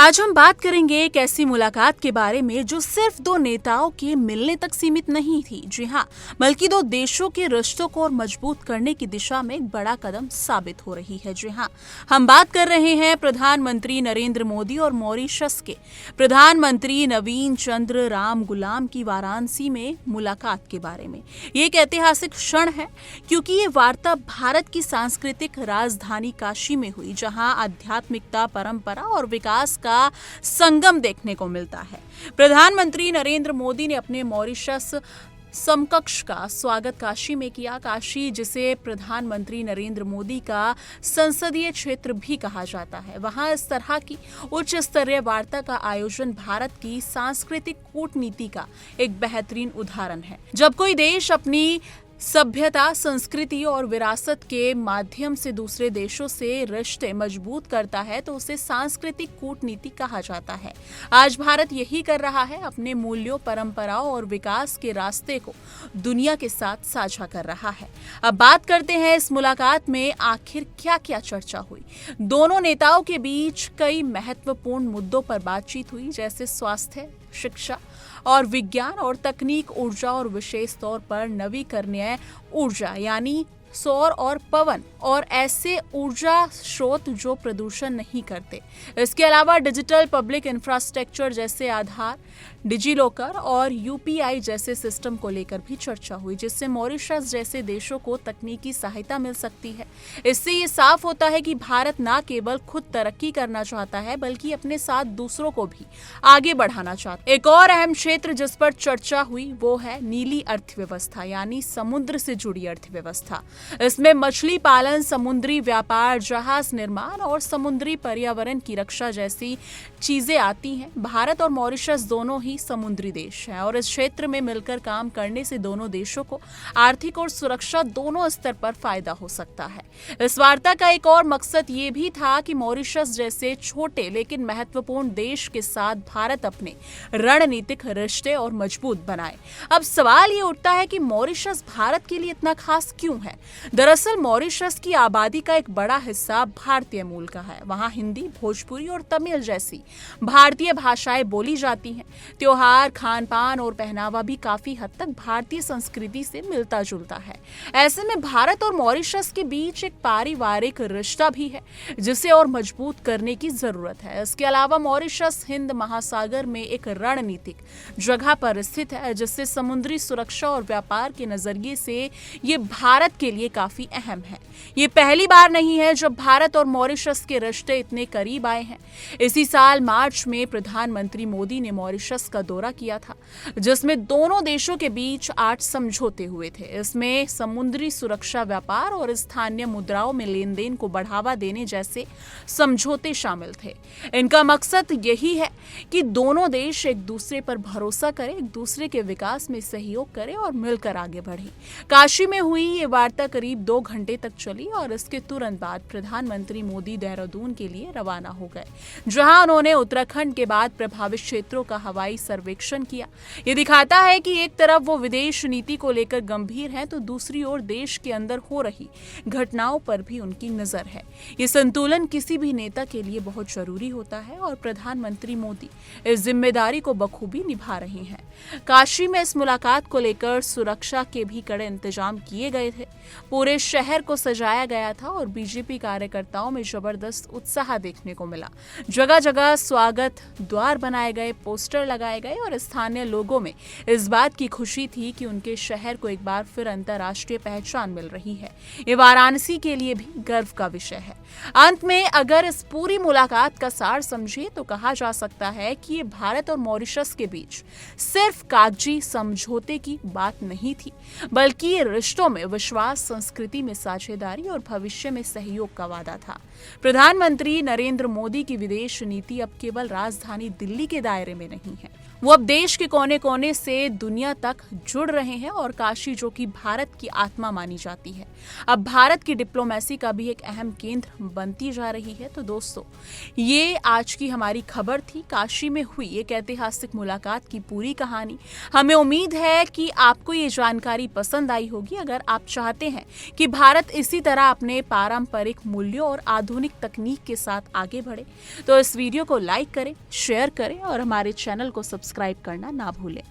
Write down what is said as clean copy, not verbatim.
आज हम बात करेंगे एक ऐसी मुलाकात के बारे में जो सिर्फ दो नेताओं के मिलने तक सीमित नहीं थी। जी हाँ, बल्कि दो देशों के रिश्तों को और मजबूत करने की दिशा में एक बड़ा कदम साबित हो रही है। जी हाँ, हम बात कर रहे हैं प्रधानमंत्री नरेंद्र मोदी और मॉरिशस के प्रधानमंत्री नवीन चंद्र राम गुलाम की वाराणसी में मुलाकात के बारे में। ये एक ऐतिहासिक क्षण है क्योंकि ये वार्ता भारत की सांस्कृतिक राजधानी काशी में हुई, जहाँ आध्यात्मिकता, परंपरा और विकास का संगम देखने को मिलता है। प्रधानमंत्री नरेंद्र मोदी ने अपने मॉरिशस समकक्ष का स्वागत काशी में किया। काशी, जिसे प्रधानमंत्री नरेंद्र मोदी का संसदीय क्षेत्र भी कहा जाता है, वहां इस तरह की उच्च स्तरीय वार्ता का आयोजन भारत की सांस्कृतिक कूटनीति का एक बेहतरीन उदाहरण है। जब कोई देश अपनी सभ्यता, संस्कृति और विरासत के माध्यम से दूसरे देशों से रिश्ते मजबूत करता है तो उसे सांस्कृतिक कूटनीति कहा जाता है। आज भारत यही कर रहा है, अपने मूल्यों, परंपराओं और विकास के रास्ते को दुनिया के साथ साझा कर रहा है। अब बात करते हैं इस मुलाकात में आखिर क्या क्या चर्चा हुई। दोनों नेताओं के बीच कई महत्वपूर्ण मुद्दों पर बातचीत हुई, जैसे स्वास्थ्य, शिक्षा और विज्ञान और तकनीक, ऊर्जा और विशेष तौर पर नवीकरणीय ऊर्जा यानी सौर और पवन और ऐसे ऊर्जा स्रोत जो प्रदूषण नहीं करते। इसके अलावा डिजिटल पब्लिक इंफ्रास्ट्रक्चर जैसे आधार, डिजिलॉकर और यूपीआई जैसे सिस्टम को लेकर भी चर्चा हुई, जिससे मॉरिशस जैसे देशों को तकनीकी सहायता मिल सकती है। इससे ये साफ होता है कि भारत न केवल खुद तरक्की करना चाहता है बल्कि अपने साथ दूसरों को भी आगे बढ़ाना चाहता है। एक और अहम क्षेत्र जिस पर चर्चा हुई वो है नीली अर्थव्यवस्था यानी समुद्र से जुड़ी अर्थव्यवस्था। इसमें मछली पालन, समुद्री व्यापार, जहाज निर्माण और समुद्री पर्यावरण की रक्षा जैसी चीजें आती हैं। भारत और मॉरिशस दोनों ही समुद्री देश हैं और इस क्षेत्र में मिलकर काम करने से दोनों देशों को आर्थिक और सुरक्षा दोनों स्तर पर फायदा हो सकता है। इस वार्ता का एक और मकसद ये भी था कि मॉरिशस जैसे छोटे लेकिन महत्वपूर्ण देश के साथ भारत अपने रणनीतिक रिश्ते और मजबूत बनाए। अब सवाल ये उठता है कि मॉरिशस भारत के लिए इतना खास क्यों है। दरअसल मॉरिशस की आबादी का एक बड़ा हिस्सा भारतीय मूल का है। वहां हिंदी, भोजपुरी और तमिल जैसी भारतीय भाषाएं बोली जाती हैं। त्योहार, खान पान और पहनावा भी काफी हद तक भारतीय संस्कृति से मिलता जुलता है। ऐसे में भारत और मॉरिशस के बीच एक पारिवारिक रिश्ता भी है जिसे और मजबूत करने की जरूरत है। इसके अलावा मॉरिशस हिंद महासागर में एक रणनीतिक जगह पर स्थित है, जिससे समुद्री सुरक्षा और व्यापार के नजरिए से ये भारत के लिए काफी अहम है। ये पहली बार नहीं है जब भारत और मॉरिशस के रिश्ते इतने करीब आए हैं। इसी साल मार्च में प्रधानमंत्री मोदी ने मॉरिशस का दौरा किया था, जिसमें दोनों देशों के बीच 8 समझौते हुए थे। इसमें समुद्री सुरक्षा, व्यापार और स्थानीय मुद्राओं में लेन देन को बढ़ावा देने जैसे समझौते शामिल थे। इनका मकसद यही है कि दोनों देश एक दूसरे पर भरोसा करें, एक दूसरे के विकास में सहयोग करें और मिलकर आगे बढ़ें। काशी में हुई ये वार्ता करीब 2 घंटे तक चली और इसके तुरंत बाद प्रधानमंत्री मोदी देहरादून के लिए रवाना हो गए, जहां उन्होंने उत्तराखंड के बाद प्रभावित क्षेत्रों का हवाई सर्वेक्षण किया। ये दिखाता है कि एक तरफ वो विदेश नीति को लेकर गंभीर हैं तो दूसरी ओर देश के अंदर हो रही घटनाओं पर भी उनकी नजर है। ये संतुलन किसी भी नेता के लिए बहुत जरूरी होता है और प्रधानमंत्री मोदी इस जिम्मेदारी को बखूबी निभा रहे हैं। काशी में इस मुलाकात को लेकर सुरक्षा के भी कड़े इंतजाम किए गए थे। पूरे शहर को सजाया गया था और बीजेपी कार्यकर्ताओं में जबरदस्त उत्साह देखने को मिला। जगह जगह स्वागत द्वार बनाए गए, पोस्टर लगाए गए और स्थानीय लोगों में इस बात की खुशी थी कि उनके शहर को एक बार फिर अंतर्राष्ट्रीय पहचान मिल रही है। ये वाराणसी के लिए भी गर्व का विषय है। अंत में अगर इस पूरी मुलाकात का सार समझे तो कहा जा सकता है कि ये भारत और मॉरिशस के बीच सिर्फ कागजी समझौते की बात नहीं थी, बल्कि ये रिश्तों में विश्वास, संस्कृति में साझेदारी और भविष्य में सहयोग का वादा था। प्रधानमंत्री नरेंद्र मोदी की विदेश नीति अब केवल राजधानी दिल्ली के दायरे में नहीं है, वो अब देश के कोने कोने से दुनिया तक जुड़ रहे हैं और काशी, जो कि भारत की आत्मा मानी जाती है, अब भारत की डिप्लोमेसी का भी एक अहम केंद्र बनती जा रही है। तो दोस्तों, ये आज की हमारी खबर थी, काशी में हुई एक ऐतिहासिक मुलाकात की पूरी कहानी। हमें उम्मीद है कि आपको ये जानकारी पसंद आई होगी। अगर आप चाहते हैं कि भारत इसी तरह अपने पारंपरिक मूल्यों और आधुनिक तकनीक के साथ आगे बढ़े, तो इस वीडियो को लाइक करें, शेयर करें और हमारे चैनल को सब्सक्राइब करना ना भूलें।